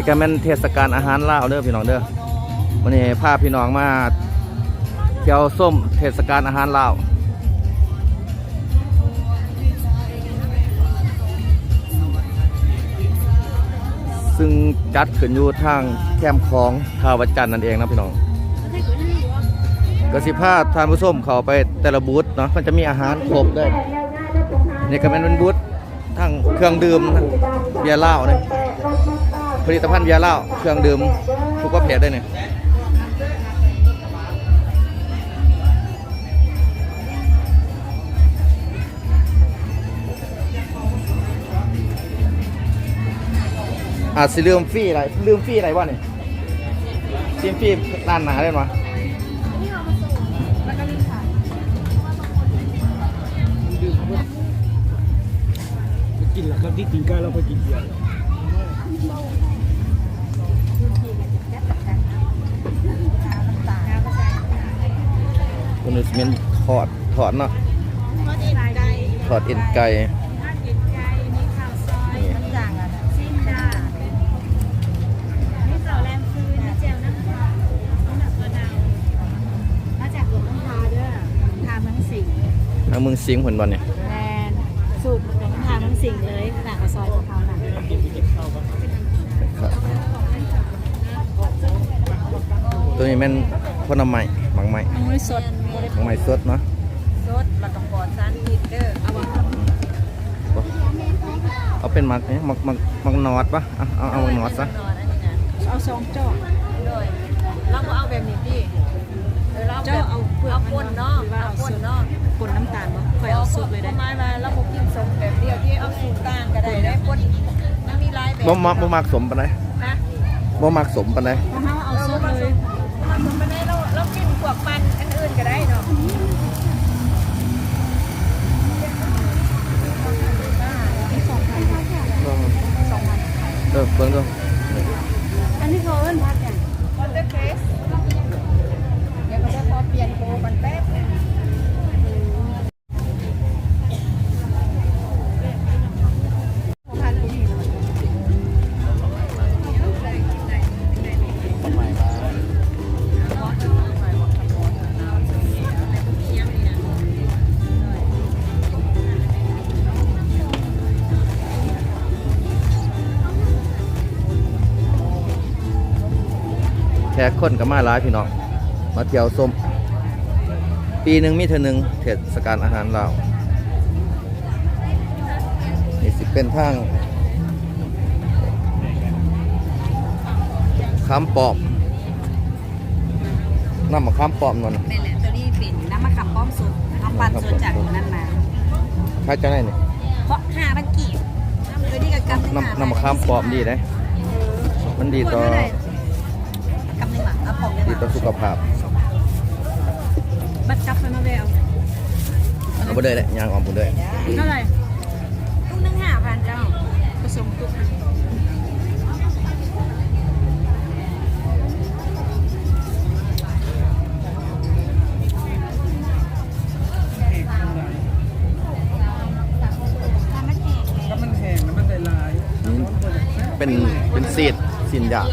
นี่ก็เป็นเทศกาลอาหารลาวเด้อพี่น้องเด้อวันนี้พาพี่น้องมาเที่ยวส้มเทศกาลอาหารลาวซึ่งจัดขึ้นอยู่ทางแคมป์ของท่าวัดจันทร์นั่นเองนะพี่น้องกสิพาทานผู้ชมเข้าไปแต่ละบูธเนาะมันจะมีอาหารครบด้วยนี่ก็เป็นบูธทั้งเครื่องดื่มเบียร์เหล้าเนี่ยผลิตภัณฑ์เบียร์เหล้าเครื่องดื่มทุกประเภทได้เนี่ยอาจสิลืมฟรีอะไรวะเนี่ยซิมฟรีร้านหนาได้ไหมกินแล้วครับที่กินก้าเราไปกินเบียร์คุณนุสเมนถอดเนาะถอดเอ็นไก่ทางเมืองสิงห์ผลบอลเนี่ยแมนสูตรของทางทั้งสิ่งเลยหนักกว่าซอยของเขาหนักตัวนี้แม่นพ่นำใหม่บางใหม่ มันไม่สด บางใหม่สดเนาะสดเราต้องปลอดสารพิษเด้อเอาเป็นมักเนี่ยมักนอดปะเอามักนอดซะเอาซองจ่อเลยเราก็เอาแบบนี้ดิเราเอาป่นเนาะเอาป่นเนาะป่นน้ำตาลบ่ค่อยเอาซุปเลยได้ไม้มาเราบ่กินสมแบบเดียวที่เอาสูตรต่างก็ได้ป่นมันมีหลายแบบบ่มักสมปานใดนะบ่มักสมปานใดเพราะเราเอาซุปเลยมักสมปานใดเรากินพวกมันอันอื่นก็ได้เนาะเบิ่งดูอันนี้เขาเอิ้นผักอย่างคอนเทนต์เฟสเดี๋ยวก็จะพอเปลี่ยนโปรกันแป๊บนึงแขกคนกับมาหลายพี่น้องมาเที่ยวส้มปีหนึ่งมีเท่านึงเทศกาลอาหารลาวนี่สิเป็นทางข้ามปอบน้ำมะขามปอบนั่นนี่แหละตัวนี้เป็นน้ำมะขามป้อมสุดเอาปั่นสดจากนั้นมาใช่จะได้เนี่ยเพราะ5,000กีบตัวนี้กับกำน้ำมะขามปอบดีได้มันดีต่อกำนึงอ่ะเอาของดีต่อสุขภาพบัตรจับไปมาแววเอาไปเลยแหละยางออมไปเลยเท่าไหร่ตุ้งนึง5,000เจ้าผสมตุ้งถ้ามันแห้งแล้วมันได้ลายเป็นซีนยา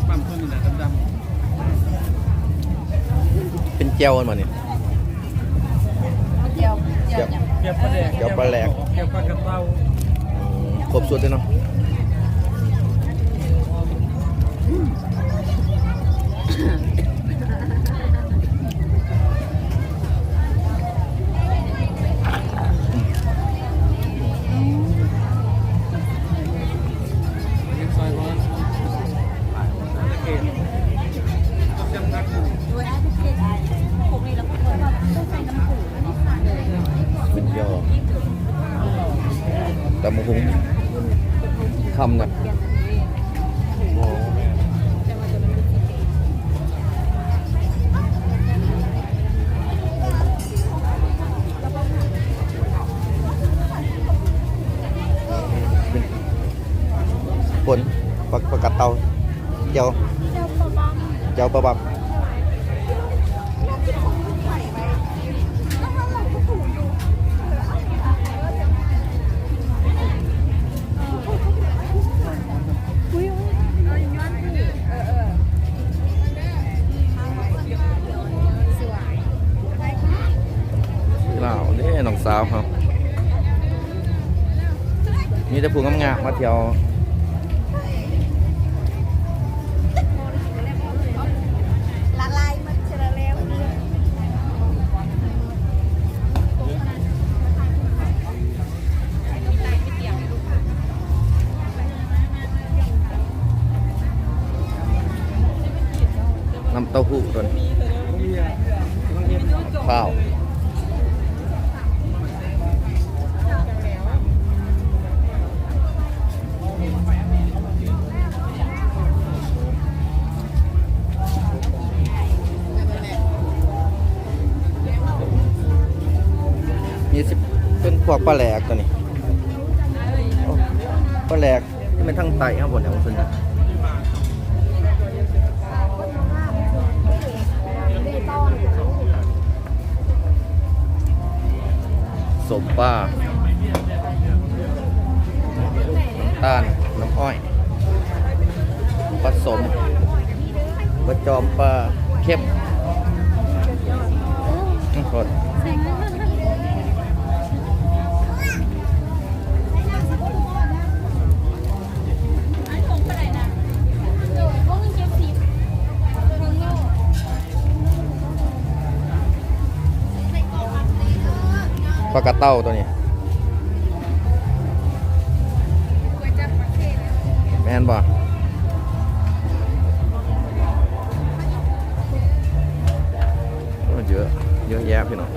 ปั๊มตัวนี้แหละดำเป็นเจลกันมาเนี่ยเจียว เกี๊ยวปลาแดกเกี๊ยวปลากระเต้าครบสุดเลยเนาะเป็นยอแต่มะฮุงคำเนี่ยผลประกัดเตาเจ้าปลาบับ เ สาวครับมีแต่ผู้งามๆมาเที่ยวละลายมันจะแล้ว น้ำเต้าหู้ตัวนี้ข้าวมีสิเป็นพวกปลาแหลกตัวนี้โอ้ปลาแหลกที่เป็นทั้งไตครับผมเนี่ยผมสนใจสมปลาน้ำตาลน้ำอ้อยผสมกระจอมปลาเข้มขอดปลากระเต้าตัวนี้แมนบ่เยอะเยอะแยะพี่น้อง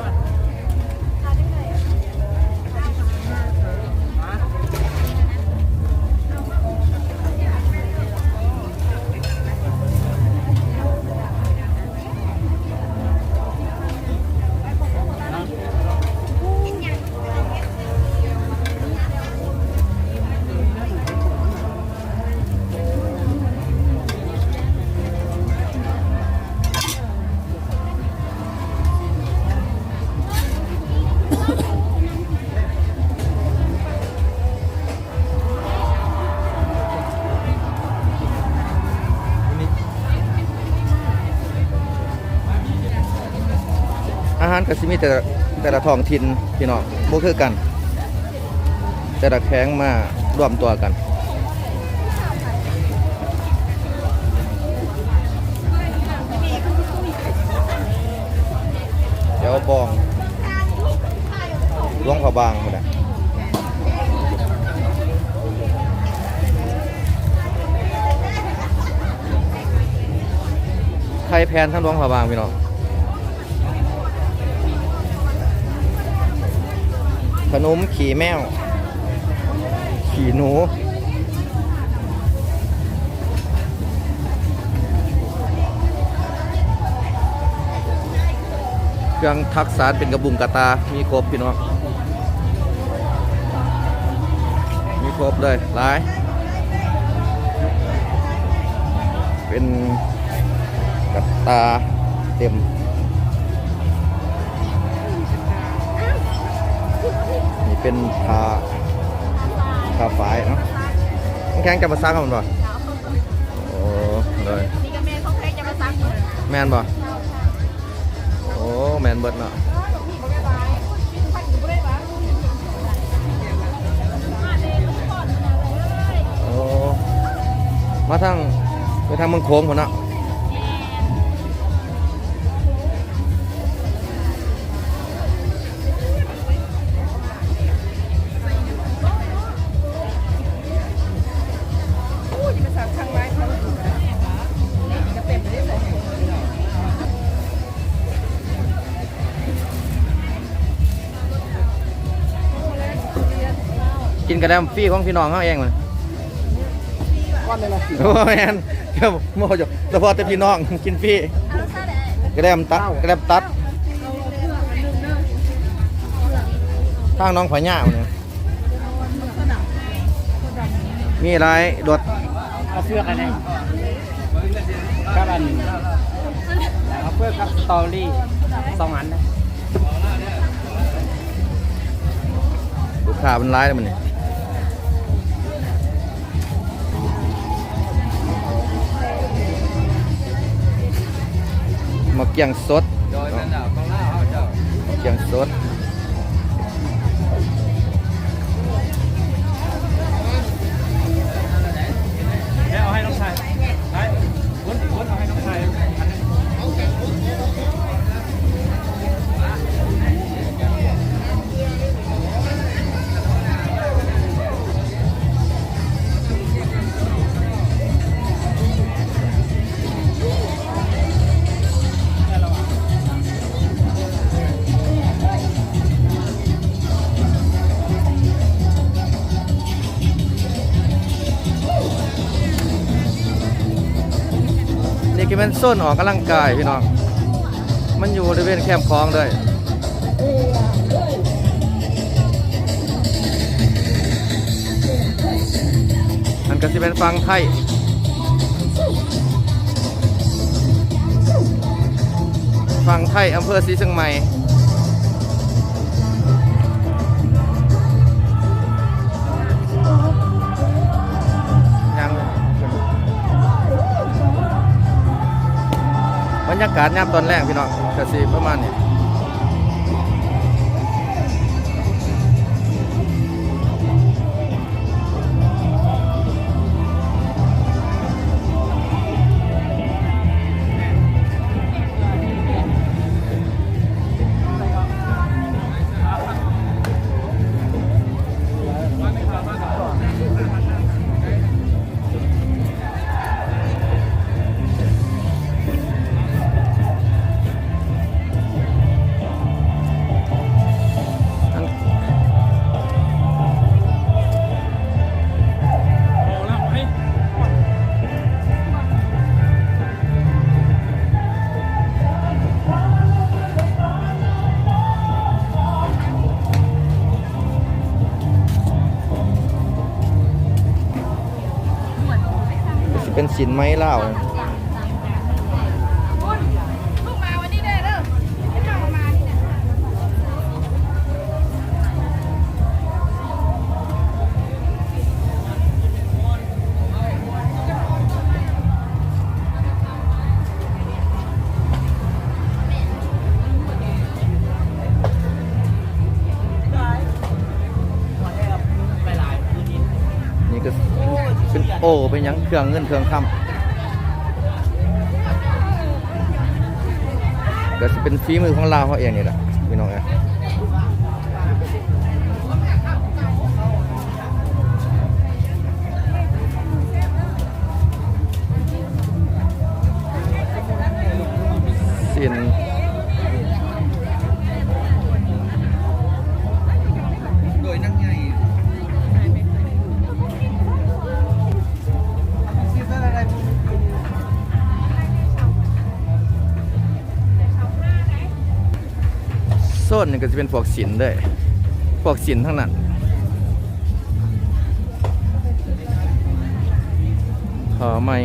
อาหารก็สิมีแต่ละท้องถิ่นพี่น้องบ่คือกัน แต่ละแข้งมารวมตัวกันเดี๋ยวบองหลวงพระบางหมดอ่ะไข่แพนทั้งหลวงพระบางพี่น้องขนมขี่แมวขี่หนูเครื่องทักษะเป็นกระบุงกระตามีครบพี่น้องมีครบเลยหลายเป็นกระตาเต็มนี่เป็นผ้าฝ้ายเนาะแข็งจะมาซักกันบ่โอ้เลยนี่ก็แม่เขาแข็งจะมาซักแม่นบ่โอ้แม่นเบิดเนาะโอ้มาทางไปทางเมืองโค้งพุ่นเนาะกินกระแดมฟรีของพี่น้องเขาเองเลย วันเลยนะ โอ้แมนเดี๋ยวโม่จะเฉพาะแต่พี่น้องกินฟรีกระแดมตัดทางน้องผาหญ้าเนี่ยมีอะไรดด เอาเสื้อกันเลยกับอันเอาเสื้อกับสตอรี่2 อันนะ ลูกค้ามันร้ายเลยมันนี่มาเกียงสดมาเกียงสด ชายไปวนเอาให้น้องชายอันนึงนี่ก็เป็นโซนออกกำลังกายพี่น้องมันอยู่บริเวณแคมป์คลองด้วยมันก็จะเป็นฟังไทยฟังไทยอำเภอศรีเชียงใหม่ยังบรรยากาศยามตอนแรกพี่น้องกระสีประมาณนี้เป็นสินไม้เล่านี่ก็เป็นโอ้เป็นหยังเครื่องเงินเครื่องคำก็จะเป็นฝีมือของลาวเขาเองนี่แหละพี่น้องสินโดยนั่งใหญ่โซนนี่ก็จะเป็นพวกศิลป์ด้วยพวกศิลป์ทั้งนั้นขอไม่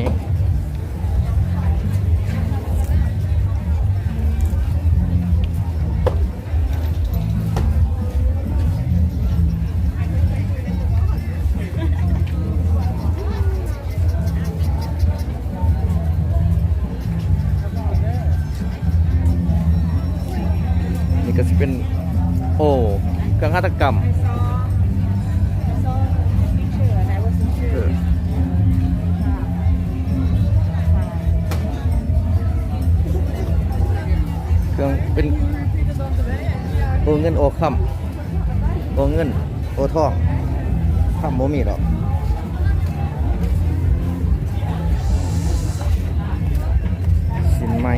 ก็จะเป็นโอ้เครื่องฆาตกรรมเครื่องเป็นโอเงินโอค่ำโอเงินโอทองค่ำโมมีหรอกสินไหม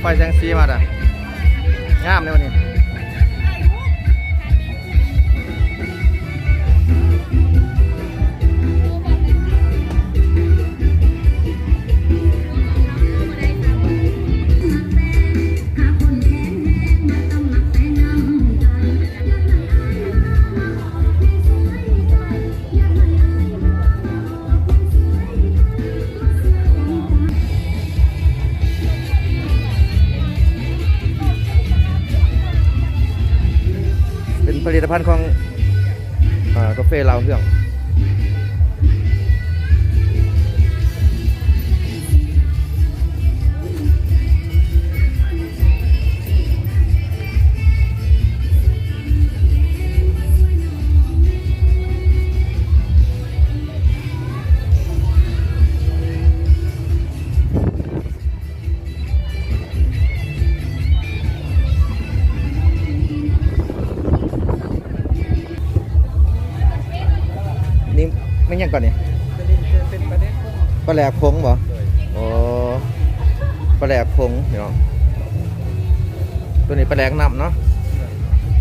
ไฟแสงสีมาด่ะงามเลยวันนี้ พันธุ์ของกาแฟลาวเฮืองนี่ไม่ยังก่อนนี่ ตัวนี้จะเป็นประเด็น ปลาแหลกพงบ่โอ้ปลาแหลกพงเนาะตัวนี้ปลาแหลกน้ำเนาะ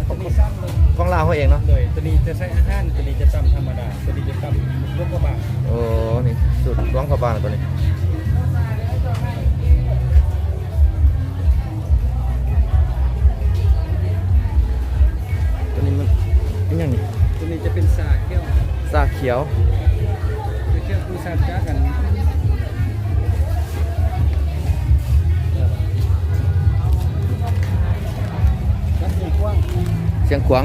ตัวนี้ซ้ำเลย ของลาวเขาเองเนาะ โดยตัวนี้จะใช้อาหารตัวนี้จะซ้ำธรรมดาตัวนี้จะซ้ำลูกกระบะ โอ้นี่สุดร้องเข้าบ้านตัวนี้ตัวนี้มันยังนี่ ตัวนี้จะเป็นสาเขี้ยว ซาเขียว คือเขี้ยวคู่ซาจ้ากันรับเงินกว้าง เสียงขวาง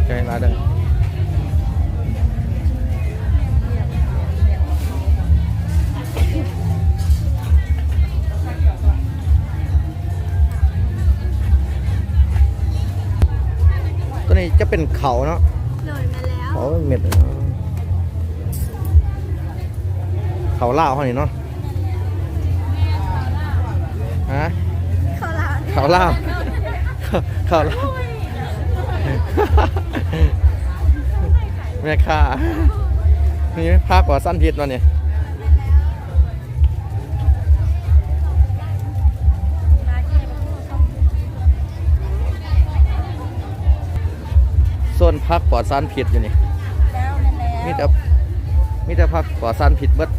ใช่มาดังตัวนี้จะเป็นเขาเนาะ เลยมาแล้ว เขาเม็ดเนาะเขาล่าวเขานี่เนาะฮะ เขาลา เขาล่าวแม่ค่านี่ภาคกว่าสั้นพิษมาเนี่ยส่วนพักปลอดสารพิษอยู่นี่ แล้วนั่นแล้ว มีแต่พักปลอดสารพิษเบิด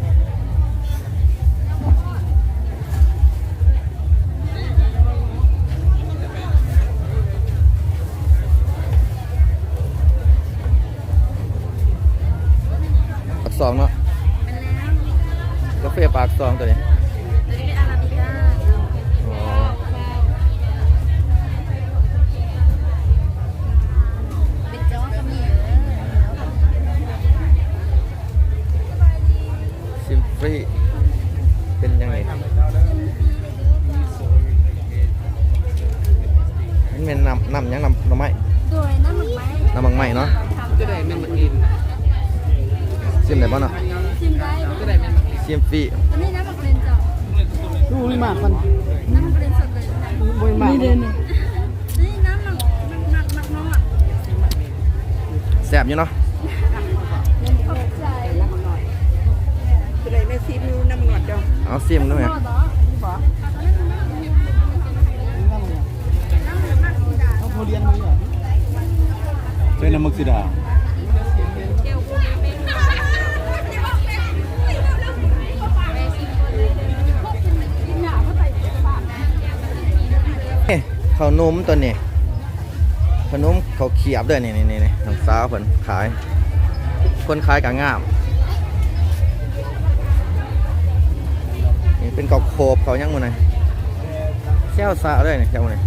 ปากซองเนาะ เป็นแล้ว กาแฟปากซองตัวนี้ ตัวนี้เป็นอาราบิก้า อ๋อ เป็นจ้อก็มี ซิมฟรีเป็นยังไงนี่เป็นน้ำยังน้ำไม้ โดยน้ำหมึกไหม น้ำมังไม้เนาะ ก็ได้แม่นมากิน ซิมไหนบ้างเนาะ ชิมได้ ก็ได้แม่นมากิน ซิมฟรี อันนี้น้ำหมึกเป็นจ้อ ดูนี่มากมัน น้ำหมึกเป็นสดเลยนะ บริมาณ นี่น้ำหมักน้องอ่ะ แซ่บอยู่เนาะ ขอบใจ ตัวใดแม่ซีมิวน้ำมันหวดเดียว เอาซิมด้วยไหม เขาโเรียนมือเหรอเป็นน้ำมักซิดา ข้าวนมตัวนี้ขนมเขาวเขียบด้วยนี่ทางสาวเพิ่นขาย คนขายกะงามนี่เป็นกอกโคบเขายังมื้อไหนแซวซาด้วยนี่แซวมื้อไหน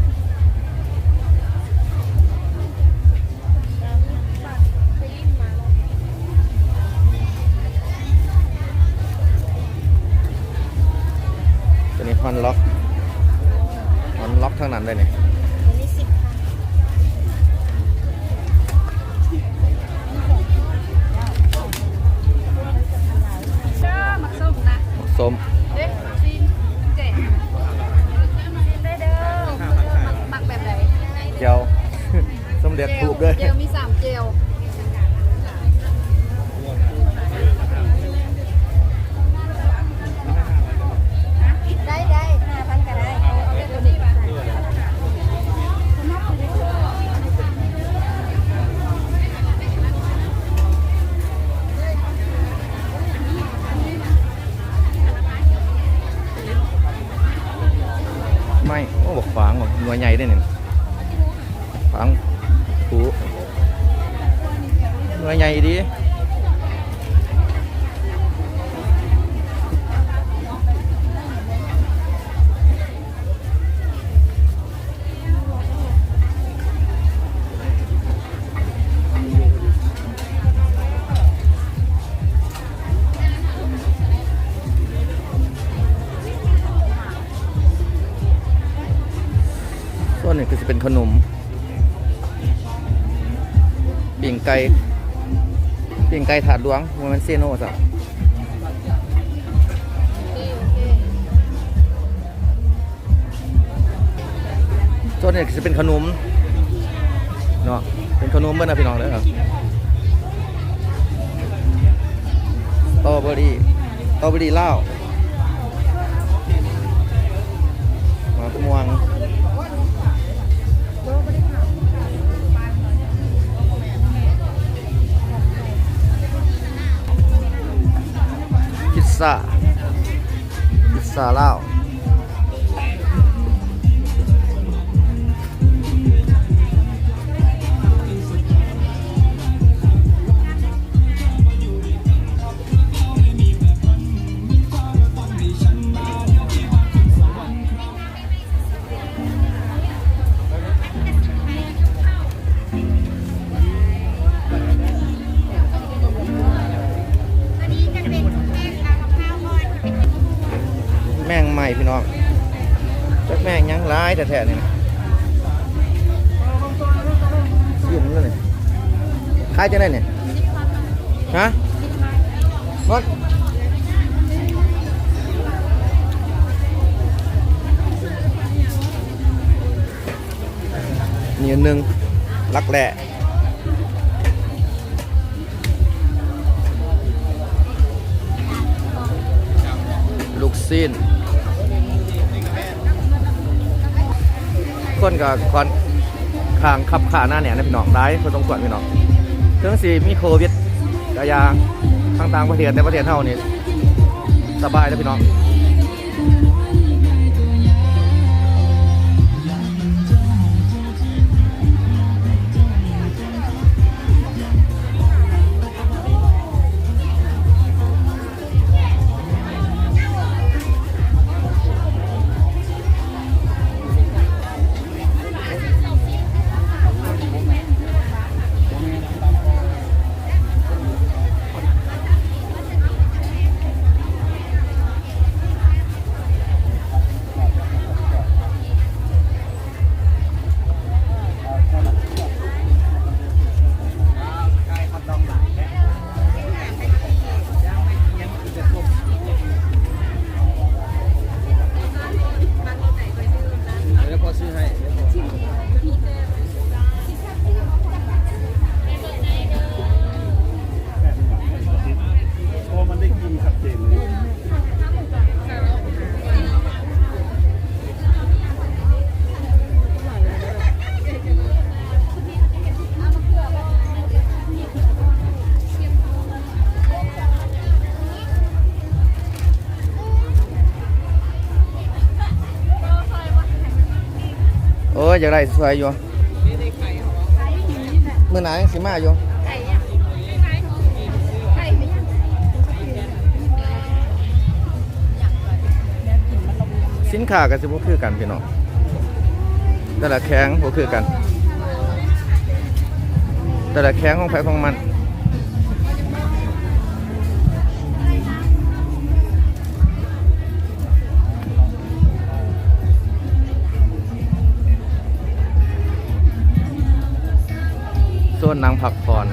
ตัวนี้ฮอนล็อกทั้งนั้นเลยนี่ อันนี้10 ค่ะหมักส้มนะ ส้ม เด็กซีนเจ๋งได้เด้อหมักแบบไหน เจียว สมเด็จทูบด้วย เจลมี3เจลได้5,000ก็ได้เอาตัวนี้มาไม่โอ้บอกฟางบอกหน่วยใหญ่ได้เนี่ยฟางถูหน่วยใหญ่ดี เป็นขนมปิ่งไก่ถาดหลวงมันเซโน่จ้ะส่วนนี้จะเป็นขนมเนาะเป็นขนมเมื่อนะพี่น้องเลยครับสตรอเบอรี่ลาวมะม่วงพิซซ่าลาวแม่งใหม่พี่น้องจักแม่งยังร้ายแต่แท้ๆนี่นะยืมนั่นนี่ขายจะได้เนี่ยฮะรถนี่หนึ่งลักแหล่ลูกซีนคนกับคอนขางขับขาหน้าเนี่ยนะพี่น้องได้คนต้องส่วนพี่น้องถึงสิมีโควิดกะยาทางต่างประเทศแต่ประเทศเท่านี้สบายนะพี่น้องโอ้ยอยากได้สวยอยู่เมื่อไหร่สิมาอยู่สินค้าก็สิบ่คือกันพี่น้องแต่ละแข้งบ่คือกันแต่ละแข้งของไผของมันส่วนนางผักผ่อน